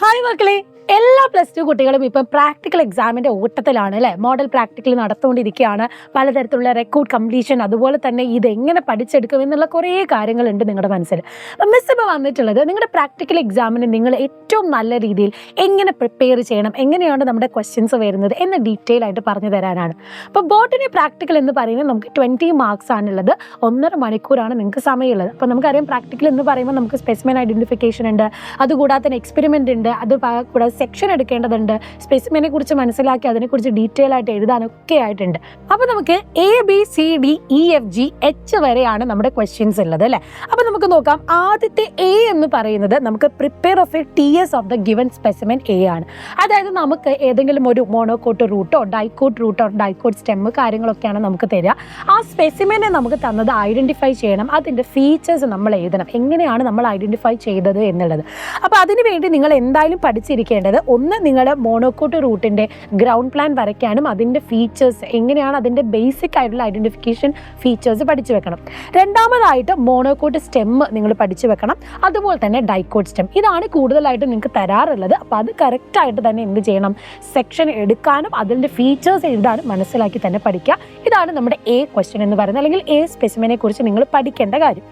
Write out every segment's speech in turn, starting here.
Hi മക്കളെ, എല്ലാ +2 കുട്ടികളും ഇപ്പം പ്രാക്ടിക്കൽ എക്സാമിൻ്റെ ഓട്ടത്തിലാണ് അല്ലേ. മോഡൽ പ്രാക്ടിക്കൽ നടത്തുകൊണ്ടിരിക്കുകയാണ്. പലതരത്തിലുള്ള റെക്കോർഡ് കംപ്ലീഷൻ, അതുപോലെ തന്നെ ഇതെങ്ങനെ പഠിച്ചെടുക്കും എന്നുള്ള കുറേ കാര്യങ്ങളുണ്ട് നിങ്ങളുടെ മനസ്സിൽ. അപ്പം മിസ് ഇപ്പോൾ വന്നിട്ടുള്ളത് നിങ്ങളുടെ പ്രാക്ടിക്കൽ എക്സാമിന് നിങ്ങൾ ഏറ്റവും നല്ല രീതിയിൽ എങ്ങനെ പ്രിപ്പയർ ചെയ്യണം, എങ്ങനെയാണ് നമ്മുടെ ക്വസ്റ്റ്യൻസ് വരുന്നത് എന്ന് ഡീറ്റെയിൽ ആയിട്ട് പറഞ്ഞു തരാനാണ്. അപ്പോൾ ബോട്ടണി പ്രാക്ടിക്കൽ എന്ന് പറയുന്നത് നമുക്ക് 20 മാർക്സ് ആണുള്ളത്. 1.5 മണിക്കൂറാണ് നിങ്ങൾക്ക് സമയമുള്ളത്. അപ്പോൾ നമുക്കറിയാം പ്രാക്ടിക്കൽ എന്ന് പറയുമ്പോൾ നമുക്ക് സ്പെസിമെൻ ഐഡൻറ്റിഫിക്കേഷൻ ഉണ്ട്, അതുകൂടാതെ തന്നെ എക്സ്പെരിമെൻ്റ് ഉണ്ട്, അത് കൂടാതെ സെക്ഷൻ എടുക്കേണ്ടതുണ്ട്, സ്പെസിമെനെ കുറിച്ച് മനസ്സിലാക്കി അതിനെക്കുറിച്ച് ഡീറ്റെയിൽ ആയിട്ട് എഴുതാനൊക്കെ ആയിട്ടുണ്ട്. അപ്പോൾ നമുക്ക് ABCDEFGH വരെയാണ് നമ്മുടെ ക്വസ്റ്റ്യൻസ് ഉള്ളത് അല്ലേ. അപ്പോൾ നമുക്ക് നോക്കാം. ആദ്യത്തെ A എന്ന് പറയുന്നത് നമുക്ക് prepare of A TS of the given specimen A ആണ്. അതായത് നമുക്ക് ഏതെങ്കിലും ഒരു മോണോകോട്ട് റൂട്ടോ ഡൈക്കോട്ട് സ്റ്റെം കാര്യങ്ങളൊക്കെയാണ് നമുക്ക് തരിക. ആ സ്പെസിമെനെ നമുക്ക് തന്നത് ഐഡൻറ്റിഫൈ ചെയ്യണം, അതിൻ്റെ ഫീച്ചേഴ്സ് നമ്മൾ എഴുതണം, എങ്ങനെയാണ് നമ്മൾ ഐഡൻറ്റിഫൈ ചെയ്തത് എന്നുള്ളത്. അപ്പോൾ അതിന് വേണ്ടി നിങ്ങൾ എന്തായാലും പഠിച്ചിരിക്കേണ്ടത്, ഒന്ന് നിങ്ങൾ മോണോകോട്ട് റൂട്ടിൻ്റെ ഗ്രൗണ്ട് പ്ലാൻ വരയ്ക്കാനും അതിൻ്റെ ഫീച്ചേഴ്സ് എങ്ങനെയാണ് അതിൻ്റെ ബേസിക് ആയിട്ടുള്ള ഐഡൻറ്റിഫിക്കേഷൻ ഫീച്ചേഴ്സ് പഠിച്ചു വെക്കണം. രണ്ടാമതായിട്ട് മോണോകോട്ട് സ്റ്റെം നിങ്ങൾ പഠിച്ചു വെക്കണം, അതുപോലെ തന്നെ ഡൈക്കോട്ട് സ്റ്റെം. ഇതാണ് കൂടുതലായിട്ട് നിങ്ങൾക്ക് തരാറുള്ളത്. അപ്പോൾ അത് കറക്റ്റായിട്ട് തന്നെ എന്ത് ചെയ്യണം, സെക്ഷൻ എടുക്കാനും അതിൻ്റെ ഫീച്ചേഴ്സ് എഴുതാനും മനസ്സിലാക്കി തന്നെ പഠിക്കുക. ഇതാണ് നമ്മുടെ A ക്വസ്റ്റ്യൻ എന്ന് പറയുന്നത്, അല്ലെങ്കിൽ A സ്പെസിമെനെ കുറിച്ച് നിങ്ങൾ പഠിക്കേണ്ട കാര്യം.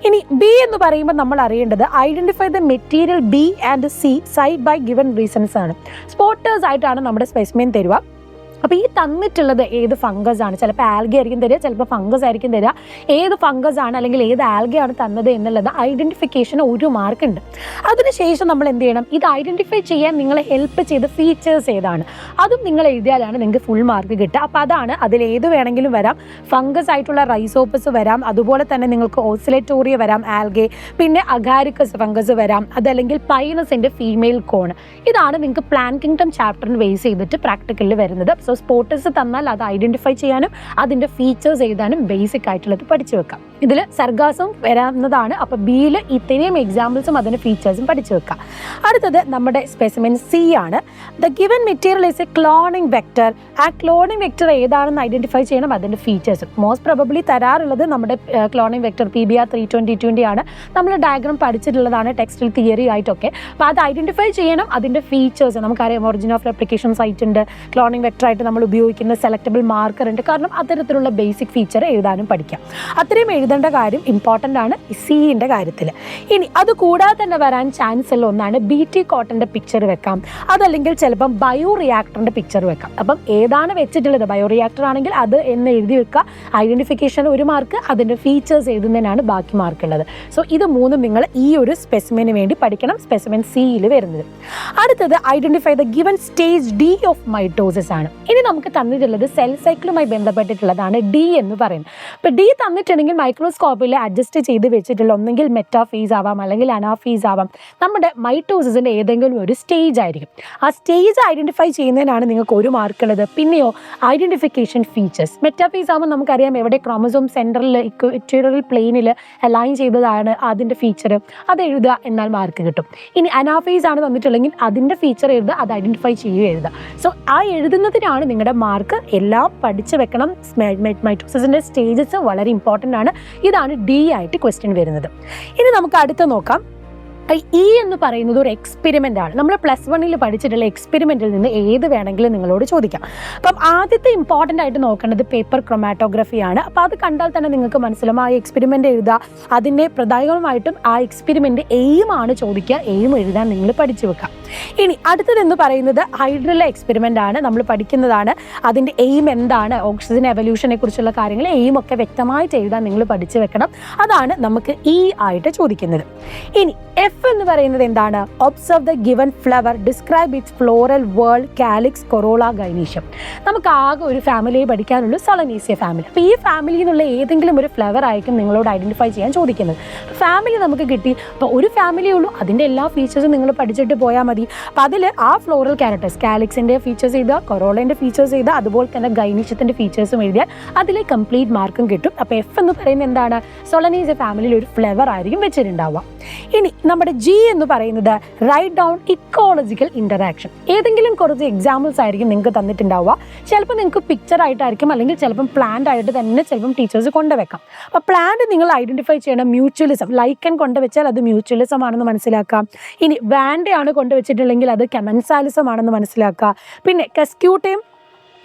ഇനി B എന്ന് പറയുമ്പോൾ നമ്മൾ അറിയേണ്ടത് identify the material B and C side by given reasons ആണ്. സ്പോട്ടേഴ്സ് ആയിട്ടാണ് നമ്മുടെ സ്പെസിമെൻ തരുക. അപ്പോൾ ഈ തന്നിട്ടുള്ളത് ഏത് ഫംഗസ് ആണ്, ചിലപ്പോൾ ആൽഗ ആയിരിക്കും തരിക, ചിലപ്പോൾ ഫംഗസ് ആയിരിക്കും തരിക. ഏത് ഫംഗസ് ആണ് അല്ലെങ്കിൽ ഏത് ആൽഗയാണ് തന്നത് എന്നുള്ളത് ഐഡൻറ്റിഫിക്കേഷന് 1 മാർക്ക് ഉണ്ട്. അതിനുശേഷം നമ്മൾ എന്ത് ചെയ്യണം, ഇത് ഐഡൻറ്റിഫൈ ചെയ്യാൻ നിങ്ങളെ ഹെൽപ്പ് ചെയ്ത ഫീച്ചേഴ്സ് ഏതാണ് അതും നിങ്ങൾ എഴുതിയാലാണ് നിങ്ങൾക്ക് ഫുൾ മാർക്ക് കിട്ടുക. അപ്പോൾ അതാണ്, അതിലേത് വേണമെങ്കിലും വരാം. ഫംഗസ് ആയിട്ടുള്ള റൈസോപ്പസ് വരാം, അതുപോലെ തന്നെ നിങ്ങൾക്ക് ഓസിലേറ്റോറിയ വരാം, ആൽഗെ, പിന്നെ അഗാരിക്കസ് ഫംഗസ് വരാം, അതല്ലെങ്കിൽ പൈനസിൻ്റെ ഫീമെയിൽ കോൺ. ഇതാണ് നിങ്ങൾക്ക് പ്ലാന്റ് കിങ്ഡം ചാപ്റ്ററിന് ബേസ് ചെയ്തിട്ട് പ്രാക്ടിക്കലിൽ വരുന്നത്. സോ സ്പോട്ടേഴ്സ് തന്നാൽ അത് ഐഡൻറ്റിഫൈ ചെയ്യാനും അതിൻ്റെ ഫീച്ചേഴ്സ് എഴുതാനും ബേസിക് ആയിട്ടുള്ളത് പഠിച്ചു വെക്കാം. ഇതിൽ സർഗാസം വരാവുന്നതാണ്. അപ്പോൾ Bയിൽ ഇത്രയും എക്സാമ്പിൾസും അതിൻ്റെ ഫീച്ചേഴ്സും പഠിച്ചു വെക്കാം. അടുത്തത് നമ്മുടെ സ്പെസിമെൻ C ആണ്. The given material is A cloning vector. ആ ക്ലോണിംഗ് വെക്ടർ ഏതാണെന്ന് ഐഡൻറ്റിഫൈ ചെയ്യണം, അതിൻ്റെ ഫീച്ചേഴ്സ്. മോസ്റ്റ് പ്രോബബ്ലി തരാറുള്ളത് നമ്മുടെ ക്ലോണിംഗ് വെക്ടർ PBR 320 ആണ്. നമ്മൾ ഡയഗ്രാം പഠിച്ചിട്ടുള്ളതാണ് ടെക്സ്റ്റൈൽ തിയറി ആയിട്ടൊക്കെ. അപ്പോൾ അത് ഐഡൻറ്റിഫൈ ചെയ്യണം, അതിൻ്റെ ഫീച്ചേഴ്സ്. നമുക്കറിയാം ഒറിജിൻ ഓഫ് റെപ്ലിക്കേഷൻ സൈറ്റ് ഉണ്ട്, ക്ലോണിംഗ് വെക്ടർ ആയിട്ട് നമ്മൾ ഉപയോഗിക്കുന്ന സെലക്ടബിൾ മാർക്കർ ഉണ്ട്. കാരണം അത്തരത്തിലുള്ള ബേസിക് ഫീച്ചർ എഴുതാനും പഠിക്കാം. അത്രയും എഴുതേണ്ട കാര്യം ഇമ്പോർട്ടൻ്റ് ആണ് Cൻ്റെ കാര്യത്തിൽ. ഇനി അത് കൂടാതെ തന്നെ വരാൻ ചാൻസ് ഉള്ള ഒന്നാണ് BT കോട്ടൻ്റെ പിക്ചർ വെക്കാം, അതല്ലെങ്കിൽ ചിലപ്പം ബയോ റിയാക്ടറിൻ്റെ പിക്ചർ വെക്കാം. അപ്പം ഏതാണ് വെച്ചിട്ടുള്ളത്, ബയോ റിയാക്ടർ ആണെങ്കിൽ അത് എന്ന് എഴുതി വെക്കുക. ഐഡൻറ്റിഫിക്കേഷൻ 1 മാർക്ക്, അതിൻ്റെ ഫീച്ചേഴ്സ് എഴുതുന്നതിനാണ് ബാക്കി മാർക്കുള്ളത്. സോ ഇത് 3 നിങ്ങൾ ഈ ഒരു സ്പെസിമെന് വേണ്ടി പഠിക്കണം, സ്പെസിമെൻ Cയിൽ വരുന്നത്. അടുത്തത് identify the given stage D of mitosis ആണ്. ഇനി നമുക്ക് തന്നിട്ടുള്ളത് സെൽ സൈക്കിളുമായി ബന്ധപ്പെട്ടിട്ടുള്ളതാണ് D എന്ന് പറയുന്നത്. ഇപ്പോൾ D തന്നിട്ടുണ്ടെങ്കിൽ മൈക്രോസ്കോപ്പിൽ അഡ്ജസ്റ്റ് ചെയ്ത് വെച്ചിട്ടുള്ള ഒന്നെങ്കിൽ മെറ്റാഫേസ് ആവാം, അല്ലെങ്കിൽ അനാഫേസ് ആവാം. നമ്മുടെ മൈറ്റോസിസിൻ്റെ ഏതെങ്കിലും ഒരു സ്റ്റേജ് ആയിരിക്കും. ആ സ്റ്റേജ് ഐഡൻറ്റിഫൈ ചെയ്യുന്നതിനാണ് നിങ്ങൾക്ക് 1 മാർക്ക് ഉള്ളത്. പിന്നെയോ ഐഡൻറ്റിഫിക്കേഷൻ ഫീച്ചേഴ്സ്. മെറ്റാഫേസ് ആകുമ്പോൾ നമുക്കറിയാം എവിടെ ക്രോമസോം സെൻറ്ററിൽ ഇക്വറ്റോറിയൽ പ്ലെയിനിൽ അലൈൻ ചെയ്തതാണ് അതിൻ്റെ ഫീച്ചർ, അത് എഴുതുക, എന്നാൽ മാർക്ക് കിട്ടും. ഇനി അനാഫേസ് ആണ് തന്നിട്ടുള്ളെങ്കിൽ അതിൻ്റെ ഫീച്ചർ എഴുതുക, അത് ഐഡൻറ്റിഫൈ ചെയ്യുക എഴുതുക. സോ ആ എഴുതുന്നതിനാണ് നിങ്ങളുടെ മാർക്ക്. എല്ലാം പഠിച്ചു വെക്കണം. മൈറ്റോസിസിൻ്റെ സ്റ്റേജസ് വളരെ ഇമ്പോർട്ടൻ്റ് ആണ്. ഇതാണ് D ആയിട്ട് ക്വസ്റ്റ്യൻ വരുന്നത്. ഇനി നമുക്ക് അടുത്ത് നോക്കാം. E എന്ന് പറയുന്നത് ഒരു എക്സ്പെരിമെൻ്റ് ആണ്. നമ്മൾ +1 പഠിച്ചിട്ടുള്ള എക്സ്പെരിമെൻറ്റിൽ നിന്ന് ഏത് വേണമെങ്കിലും നിങ്ങളോട് ചോദിക്കാം. അപ്പം ആദ്യത്തെ ഇമ്പോർട്ടൻ്റ് ആയിട്ട് നോക്കേണ്ടത് പേപ്പർ ക്രൊമാറ്റോഗ്രഫിയാണ്. അപ്പോൾ അത് കണ്ടാൽ തന്നെ നിങ്ങൾക്ക് മനസ്സിലാവും. ആ എക്സ്പെരിമെൻ്റ് എഴുതുക, അതിൻ്റെ പ്രധാനമായിട്ടും ആ എക്സ്പെരിമെൻ്റ് എയിമാണ് ചോദിക്കുക, എയിം എഴുതാൻ നിങ്ങൾ പഠിച്ചു വെക്കാം. ഇനി അടുത്തതെന്ന് പറയുന്നത് ഹൈഡ്രൽ എക്സ്പെരിമെൻ്റ് ആണ്. നമ്മൾ പഠിക്കുന്നതാണ് അതിൻ്റെ എയിം എന്താണ്, ഓക്സിജൻ എവല്യൂഷനെ കുറിച്ചുള്ള കാര്യങ്ങൾ എയിമൊക്കെ വ്യക്തമായിട്ട് എഴുതാൻ നിങ്ങൾ പഠിച്ചു വെക്കണം. അതാണ് നമുക്ക് E ആയിട്ട് ചോദിക്കുന്നത്. ഇനി F എന്ന് പറയുന്നത് എന്താണ്, observe the given flower, describe it's floral world, calyx, corolla, gynoecium. നമുക്ക് ആകെ ഒരു ഫാമിലിയെ പഠിക്കാനുള്ളൂ, സൊളനേസിയ ഫാമിലി. അപ്പോൾ ഈ ഫാമിലിയിൽ നിന്നുള്ള ഏതെങ്കിലും ഒരു ഫ്ലവർ ആയിരിക്കും നിങ്ങളോട് ഐഡൻറ്റിഫൈ ചെയ്യാൻ ചോദിക്കുന്നത്. ഫാമിലി നമുക്ക് കിട്ടി. അപ്പോൾ ഒരു ഫാമിലിയേ ഉള്ളൂ, അതിൻ്റെ എല്ലാ ഫീച്ചേഴ്സും നിങ്ങൾ പഠിച്ചിട്ട് പോയാൽ മതി. അപ്പോൾ അതിൽ ആ ഫ്ലോറൽ ക്യാരക്ടേഴ്സ്, കാലിക്സിൻ്റെ ഫീച്ചേഴ്സ് എഴുതുക, കൊറോളേൻ്റെ ഫീച്ചേഴ്സ് എഴുതുക, അതുപോലെ തന്നെ ഗൈനീഷ്യത്തിൻ്റെ ഫീച്ചേഴ്സും എഴുതിയാൽ അതിൽ കംപ്ലീറ്റ് മാർക്കും കിട്ടും. അപ്പോൾ F എന്ന് പറയുന്നത് എന്താണ്, സൊളനേസിയ ഫാമിലിയിൽ ഒരു ഫ്ലവർ ആയിരിക്കും വെച്ചിട്ടുണ്ടാവുക. ഇനി നമ്മുടെ ജി എന്ന് പറയുന്നത് റൈറ്റ് ഡൗൺ ഇക്കോളജിക്കൽ ഇന്ററാക്ഷൻ. ഏതെങ്കിലും കുറച്ച് എക്സാമ്പിൾസ് ആയിരിക്കും നിങ്ങൾക്ക് തന്നിട്ടുണ്ടാവുക. ചിലപ്പോൾ നിങ്ങൾക്ക് പിക്ചർ ആയിട്ടായിരിക്കും, അല്ലെങ്കിൽ ചിലപ്പം പ്ലാന്റ് ആയിട്ട് തന്നെ ചിലപ്പം ടീച്ചേഴ്സ് കൊണ്ടുവെക്കാം. അപ്പോൾ പ്ലാന്റ് നിങ്ങൾ ഐഡന്റിഫൈ ചെയ്യണം. മ്യൂച്വലിസം, ലൈക്കൻ കൊണ്ടുവച്ചാൽ അത് മ്യൂച്വലിസം ആണെന്ന് മനസ്സിലാക്കാം. ഇനി വാൻഡയാണ് കൊണ്ടുവച്ചിട്ടുണ്ടെങ്കിൽ അത് കെമൻസാലിസം ആണെന്ന് മനസ്സിലാക്കുക. പിന്നെ കെസ്ക്യൂട്ടയും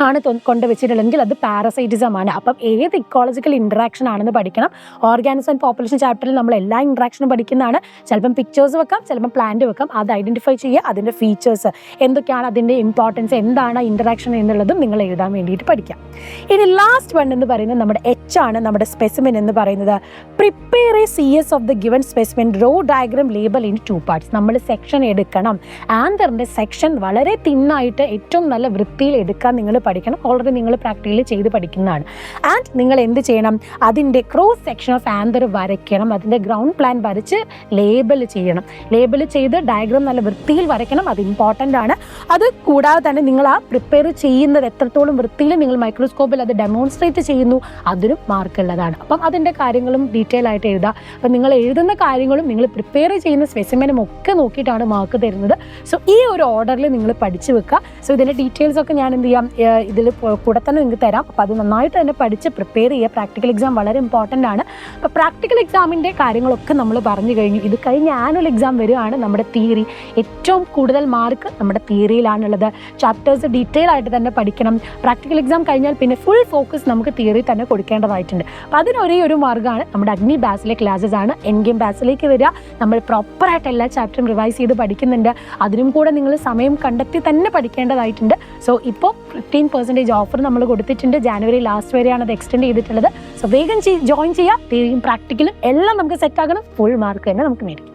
ആണ് കൊണ്ടുവച്ചിട്ടുണ്ടെങ്കിൽ അത് പാരസൈറ്റിസം ആണ്. അപ്പം ഏത് ഇക്കോളജിക്കൽ ഇൻട്രാക്ഷൻ ആണെന്ന് പഠിക്കണം. ഓർഗാനിസം ആൻഡ് പോപ്പുലേഷൻ ചാപ്റ്ററിൽ നമ്മൾ എല്ലാ ഇൻട്രാക്ഷനും പഠിക്കുന്നതാണ്. ചിലപ്പം പിക്ചേഴ്സ് വെക്കാം, ചിലപ്പം പ്ലാന്റ് വെക്കാം. അത് ഐഡന്റിഫൈ ചെയ്യുക, അതിൻ്റെ ഫീച്ചേഴ്സ് എന്തൊക്കെയാണ്, അതിൻ്റെ ഇമ്പോർട്ടൻസ് എന്താണ് ഇൻട്രാക്ഷൻ എന്നുള്ളതും നിങ്ങൾ എഴുതാൻ വേണ്ടിയിട്ട് പഠിക്കാം. ഇനി ലാസ്റ്റ് വൺ എന്ന് പറയുന്നത് നമ്മുടെ എച്ച് ആണ്, നമ്മുടെ സ്പെസിമെൻ എന്ന് പറയുന്നത്. Prepare a CS of the given specimen, raw diagram label in 2 parts. നമ്മൾ സെക്ഷൻ എടുക്കണം. ആന്തറിൻ്റെ സെക്ഷൻ വളരെ തിന്നായിട്ട് ഏറ്റവും നല്ല വൃത്തിയിൽ എടുക്കാൻ നിങ്ങൾ പഠിക്കണം. ഓൾറെഡി നിങ്ങൾ പ്രാക്ടിക്കലി ചെയ്ത് പഠിക്കുന്നതാണ്. ആൻഡ് നിങ്ങൾ എന്ത് ചെയ്യണം, അതിൻ്റെ ക്രോസ് സെക്ഷൻ ഓഫ് ആന്തർ വരയ്ക്കണം. അതിൻ്റെ ഗ്രൗണ്ട് പ്ലാൻ വരച്ച് ലേബൽ ചെയ്യണം. ലേബൽ ചെയ്ത് ഡയഗ്രാം നല്ല വൃത്തിയിൽ വരയ്ക്കണം. അത് ഇമ്പോർട്ടൻ്റ് ആണ്. അത് കൂടാതെ തന്നെ നിങ്ങൾ ആ പ്രിപ്പയർ ചെയ്യുന്നത് എത്രത്തോളം വൃത്തിയിൽ നിങ്ങൾ മൈക്രോസ്കോപ്പിൽ അത് ഡെമോൺസ്ട്രേറ്റ് ചെയ്യുന്നു, അതിനും മാർക്കുള്ളതാണ്. അപ്പം അതിൻ്റെ കാര്യങ്ങളും ഡീറ്റെയിൽ ആയിട്ട് എഴുതുക. അപ്പം നിങ്ങൾ എഴുതുന്ന കാര്യങ്ങളും നിങ്ങൾ പ്രിപ്പയർ ചെയ്യുന്ന സ്പെസിമെനും ഒക്കെ നോക്കിയിട്ടാണ് മാർക്ക് തരുന്നത്. സോ ഈ ഒരു ഓർഡറിൽ നിങ്ങൾ പഠിച്ചു വെക്കുക. സോ ഇതിൻ്റെ ഡീറ്റെയിൽസ് ഒക്കെ ഞാൻ എന്ത് ചെയ്യാം, ഇതിൽ കൂടെ തന്നെ നിങ്ങൾക്ക് തരാം. അപ്പോൾ അത് നന്നായിട്ട് തന്നെ പഠിച്ച് പ്രിപ്പയർ ചെയ്യുക. പ്രാക്ടിക്കൽ എക്സാം വളരെ ഇമ്പോർട്ടൻ്റ് ആണ്. അപ്പോൾ പ്രാക്ടിക്കൽ എക്സാമിൻ്റെ കാര്യങ്ങളൊക്കെ നമ്മൾ പറഞ്ഞു കഴിഞ്ഞു. ഇത് കഴിഞ്ഞ് ആനുവൽ എക്സാം വരികയാണ്. നമ്മുടെ തിയറി, ഏറ്റവും കൂടുതൽ മാർക്ക് നമ്മുടെ തിയറിയിലാണുള്ളത്. ചാപ്റ്റേഴ്സ് ഡീറ്റെയിൽ ആയിട്ട് തന്നെ പഠിക്കണം. പ്രാക്ടിക്കൽ എക്സാം കഴിഞ്ഞാൽ പിന്നെ ഫുൾ ഫോക്കസ് നമുക്ക് തിയറി തന്നെ കൊടുക്കേണ്ടതായിട്ടുണ്ട്. അപ്പോൾ അതിനൊരേ ഒരു മാർഗ്ഗമാണ് നമ്മുടെ അഗ്നി ബാസിലെ ക്ലാസ്സസ് ആണ്. എൻ ഗെയിം ബാസിലേക്ക് വരിക. നമ്മൾ പ്രോപ്പറായിട്ട് എല്ലാ ചാപ്റ്ററും റിവൈസ് ചെയ്ത് പഠിക്കുന്നുണ്ട്. അതിനും കൂടെ നിങ്ങൾ സമയം കണ്ടെത്തി തന്നെ പഠിക്കേണ്ടതായിട്ടുണ്ട്. സോ ഇപ്പോൾ 15% ഓഫർ നമ്മൾ കൊടുത്തിട്ടുണ്ട്. ജാനുവരി ലാസ്റ്റ് വരെയാണ് അത് എക്സ്റ്റെൻഡ് ചെയ്തിട്ടുള്ളത്. സോ വേഗം ജോയിൻ ചെയ്യുക. തിയറിയും പ്രാക്ടിക്കലും എല്ലാം നമുക്ക് സെറ്റ് ആകണം. ഫുൾ മാർക്ക് തന്നെ നമുക്ക് നേടിക്കും.